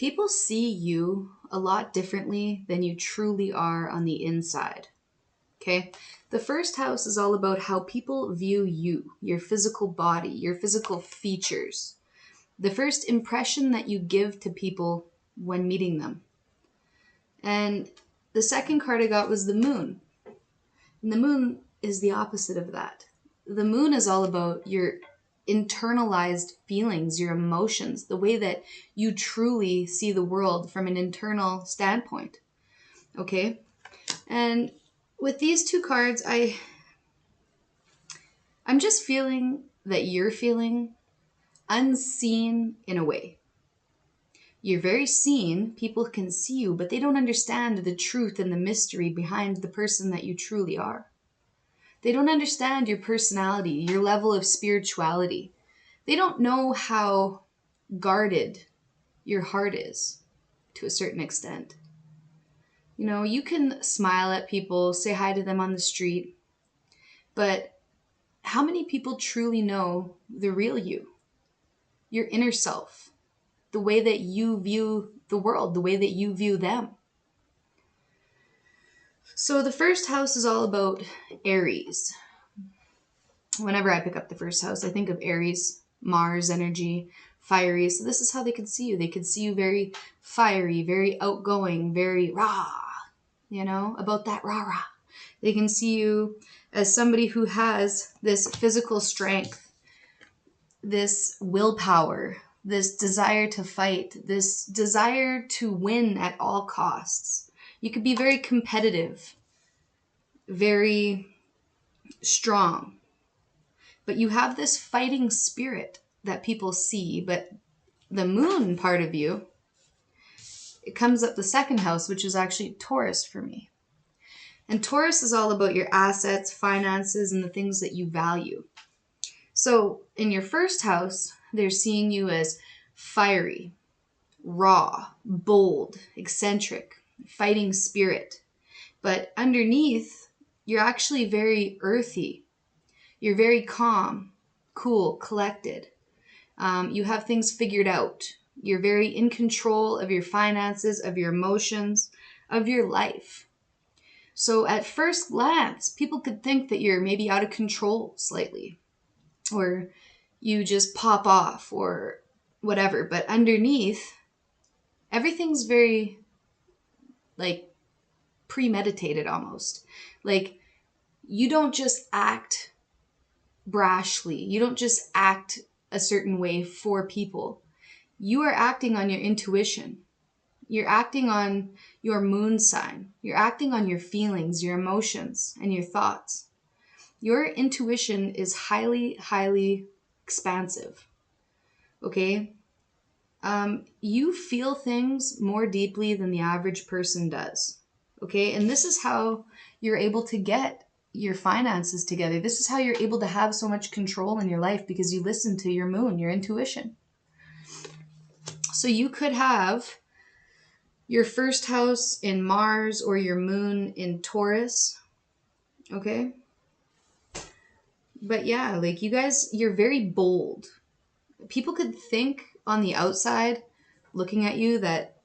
People see you a lot differently than you truly are on the inside. Okay? The first house is all about how people view you, your physical body, your physical features. The first impression that you give to people when meeting them. And the second card I got was the moon. And the moon is the opposite of that. The moon is all about your internalized feelings, your emotions, the way that you truly see the world from an internal standpoint. Okay? And with these two cards, I'm just feeling that you're feeling unseen in a way. You're very seen, people can see you, but they don't understand the truth and the mystery behind the person that you truly are. They don't understand your personality, your level of spirituality. They don't know how guarded your heart is to a certain extent. You know, you can smile at people, say hi to them on the street, but how many people truly know the real you, your inner self, the way that you view the world, the way that you view them? So the first house is all about Aries. Whenever I pick up the first house, I think of Aries, Mars energy, fiery. So this is how they could see you. They could see you very fiery, very outgoing, very rah, you know, about that rah rah. They can see you as somebody who has this physical strength, this willpower, this desire to fight, this desire to win at all costs. You could be very competitive, very strong, but you have this fighting spirit that people see. But the moon part of you, it comes up the second house, which is actually Taurus for me. And Taurus is all about your assets, finances, and the things that you value. So in your first house, they're seeing you as fiery, raw, bold, eccentric, fighting spirit. But underneath, you're actually very earthy. You're very calm, cool, collected. You have things figured out. You're very in control of your finances, of your emotions, of your life. So at first glance, people could think that you're maybe out of control slightly, or you just pop off or whatever. But underneath, everything's very like premeditated almost. Like you don't just act brashly. You don't just act a certain way for people. You are acting on your intuition. You're acting on your moon sign. You're acting on your feelings, your emotions, and your thoughts. Your intuition is highly, highly expansive. Okay? You feel things more deeply than the average person does. Okay? And this is how you're able to get your finances together. This is how you're able to have so much control in your life, because you listen to your moon, your intuition. So you could have your first house in Mars or your moon in Taurus. Okay? But yeah, like you guys, you're very bold. People could think on the outside, looking at you, that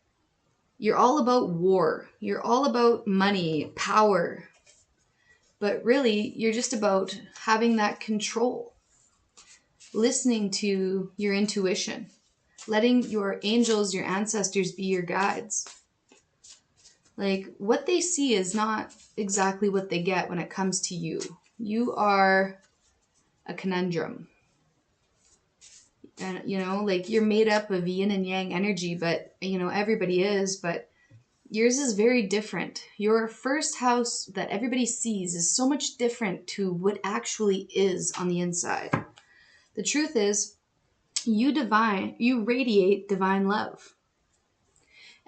you're all about war. You're all about money, power. But really, you're just about having that control. Listening to your intuition. Letting your angels, your ancestors be your guides. Like, what they see is not exactly what they get when it comes to you. You are a conundrum. And, you know, like you're made up of yin and yang energy, but, you know, everybody is, but yours is very different. Your first house that everybody sees is so much different to what actually is on the inside. The truth is, you radiate divine love.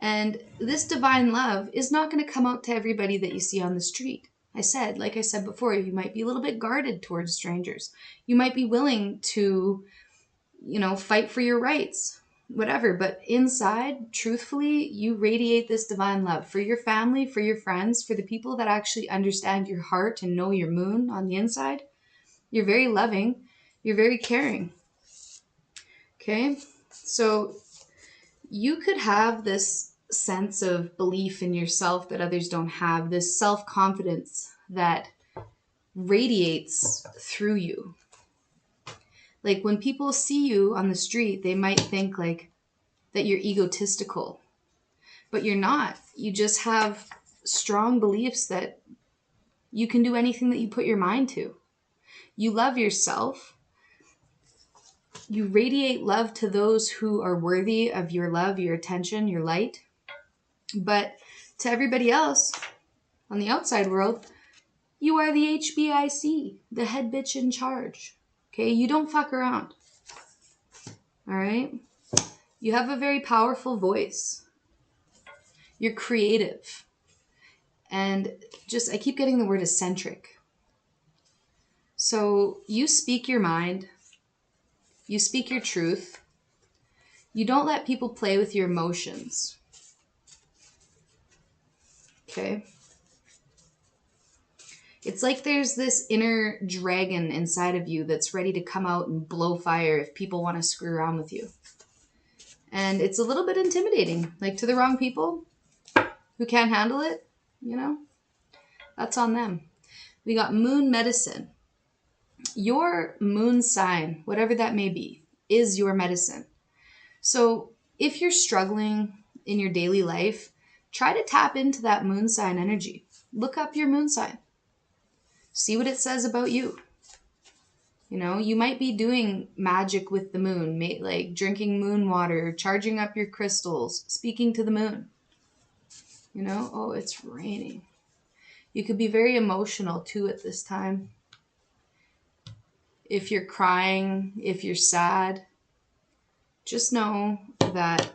And this divine love is not going to come out to everybody that you see on the street. Like I said before, you might be a little bit guarded towards strangers. You might be willing to, you know, fight for your rights, whatever. But inside, truthfully, you radiate this divine love for your family, for your friends, for the people that actually understand your heart and know your moon on the inside. You're very loving. You're very caring. Okay? So you could have this sense of belief in yourself that others don't have, this self-confidence that radiates through you. Like when people see you on the street, they might think like that you're egotistical, but you're not. You just have strong beliefs that you can do anything that you put your mind to. You love yourself. You radiate love to those who are worthy of your love, your attention, your light. But to everybody else on the outside world, you are the HBIC, the head bitch in charge. Okay? You don't fuck around. All right? You have a very powerful voice. You're creative. And just, I keep getting the word eccentric. So you speak your mind. You speak your truth. You don't let people play with your emotions. Okay? It's like there's this inner dragon inside of you that's ready to come out and blow fire if people want to screw around with you. And it's a little bit intimidating. Like to the wrong people who can't handle it, you know, that's on them. We got moon medicine. Your moon sign, whatever that may be, is your medicine. So if you're struggling in your daily life, try to tap into that moon sign energy. Look up your moon sign. See what it says about you. You know, you might be doing magic with the moon, like drinking moon water, charging up your crystals, speaking to the moon. You know, oh, it's raining. You could be very emotional too at this time. If you're crying, if you're sad, just know that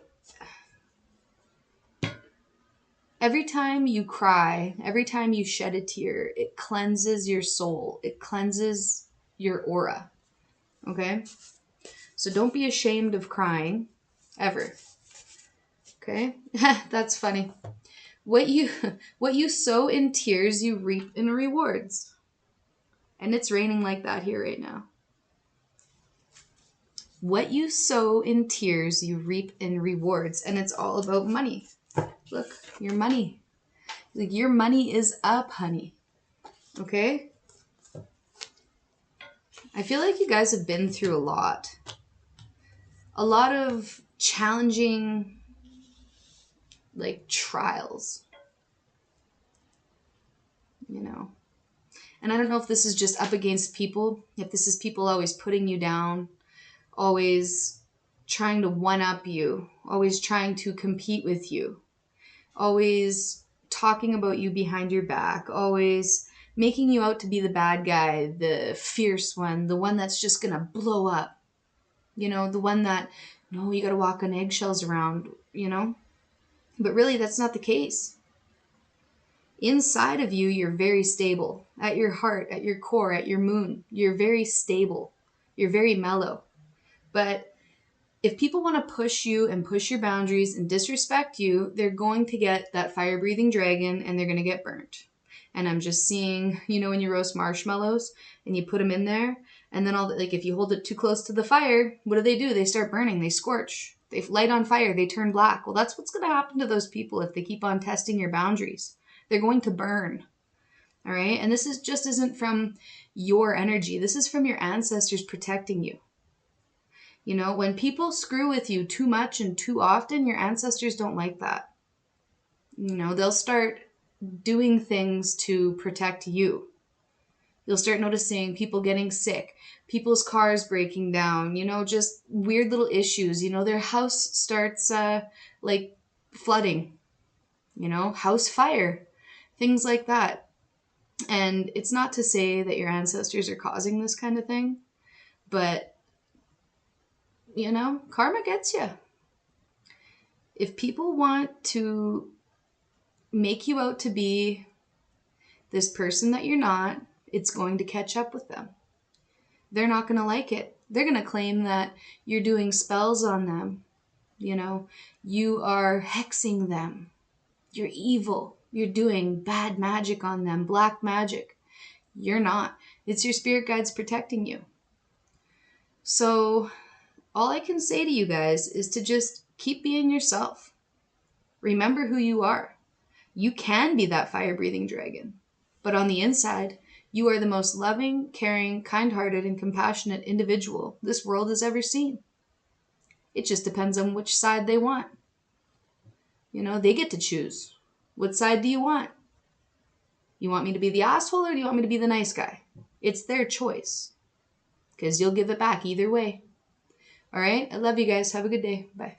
every time you cry, every time you shed a tear, it cleanses your soul. It cleanses your aura. Okay? So don't be ashamed of crying, ever. Okay? That's funny. What you sow in tears, you reap in rewards. And it's raining like that here right now. What you sow in tears, you reap in rewards. And it's all about money. Look, your money. Like your money is up, honey. Okay? I feel like you guys have been through a lot. A lot of challenging, like, trials. You know? And I don't know if this is just up against people, if this is people always putting you down, always trying to one-up you, always trying to compete with you, always talking about you behind your back, always making you out to be the bad guy, the fierce one, the one that's just gonna blow up. You know, the one that, no, you gotta walk on eggshells around, you know? But really, that's not the case. Inside of you, you're very stable. At your heart, at your core, at your moon, you're very stable. You're very mellow. But if people want to push you and push your boundaries and disrespect you, they're going to get that fire-breathing dragon and they're going to get burnt. And I'm just seeing, you know, when you roast marshmallows and you put them in there, and then like if you hold it too close to the fire, what do? They start burning. They scorch. They light on fire. They turn black. Well, that's what's going to happen to those people if they keep on testing your boundaries. They're going to burn. All right? And this just isn't from your energy. This is from your ancestors protecting you. You know, when people screw with you too much and too often, your ancestors don't like that. You know, they'll start doing things to protect you. You'll start noticing people getting sick, people's cars breaking down, you know, just weird little issues. You know, their house starts like flooding, you know, house fire, things like that. And it's not to say that your ancestors are causing this kind of thing, but, you know, karma gets you. If people want to make you out to be this person that you're not, it's going to catch up with them. They're not going to like it. They're going to claim that you're doing spells on them. You know, you are hexing them. You're evil. You're doing bad magic on them, black magic. You're not. It's your spirit guides protecting you. So all I can say to you guys is to just Keep being yourself. Remember who you are. You can be that fire-breathing dragon. But on the inside, you are the most loving, caring, kind-hearted, and compassionate individual this world has ever seen. It just depends on which side they want. You know, they get to choose. What side do you want? You want me to be the asshole or do you want me to be the nice guy? It's their choice. Because you'll give it back either way. All right? I love you guys. Have a good day. Bye.